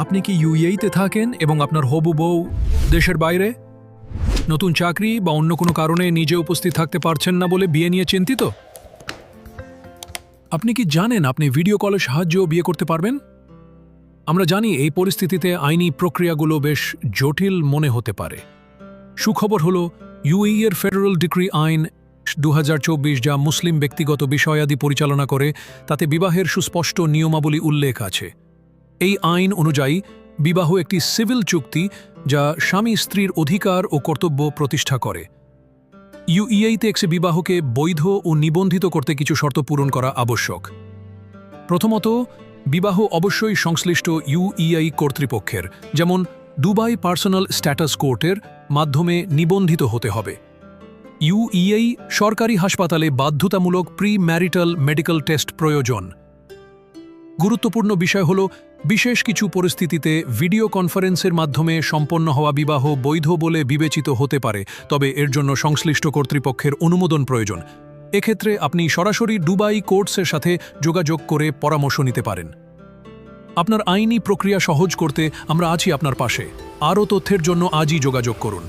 আপনি কি ইউএইতে থাকেন এবং আপনার হবু বউ দেশের বাইরে? নতুন চাকরি বা অন্য কোনো কারণে নিজে উপস্থিত থাকতে পারছেন না বলে বিয়ে নিয়ে চিন্তিত? আপনি কি জানেন আপনি ভিডিও কলের সাহায্যেও বিয়ে করতে পারবেন? আমরা জানি এই পরিস্থিতিতে আইনি প্রক্রিয়াগুলো বেশ জটিল মনে হতে পারে। সুখবর হল ইউএই এর ফেডারেল ডিক্রি আইন 2024 যা মুসলিম ব্যক্তিগত বিষয়াদি পরিচালনা করে, তাতে বিবাহের সুস্পষ্ট নিয়মাবলী উল্লেখ আছে। এই আইন অনুযায়ী বিবাহ একটি সিভিল চুক্তি যা স্বামী স্ত্রীর অধিকার ও কর্তব্য প্রতিষ্ঠা করে। ইউএইতে একটি বিবাহকে বৈধ ও নিবন্ধিত করতে কিছু শর্ত পূরণ করা আবশ্যক। প্রথমত, বিবাহ অবশ্যই সংশ্লিষ্ট ইউএই কর্তৃপক্ষের, যেমন দুবাই পার্সোনাল স্ট্যাটাস কোর্টের মাধ্যমে নিবন্ধিত হতে হবে। ইউএই সরকারি হাসপাতালে বাধ্যতামূলক প্রি ম্যারিটাল মেডিকেল টেস্ট প্রয়োজন। গুরুত্বপূর্ণ বিষয় হল, বিশেষ কিছু পরিস্থিতিতে ভিডিও কনফারেন্সের মাধ্যমে সম্পন্ন হওয়া বিবাহ বৈধ বলে বিবেচিত হতে পারে, তবে এর জন্য সংশ্লিষ্ট কর্তৃপক্ষের অনুমোদন প্রয়োজন। এক্ষেত্রে আপনি সরাসরি দুবাই কোর্টসের সাথে যোগাযোগ করে পরামর্শ নিতে পারেন। আপনার আইনি প্রক্রিয়া সহজ করতে আমরা আছি আপনার পাশে। আরও তথ্যের জন্য আজই যোগাযোগ করুন।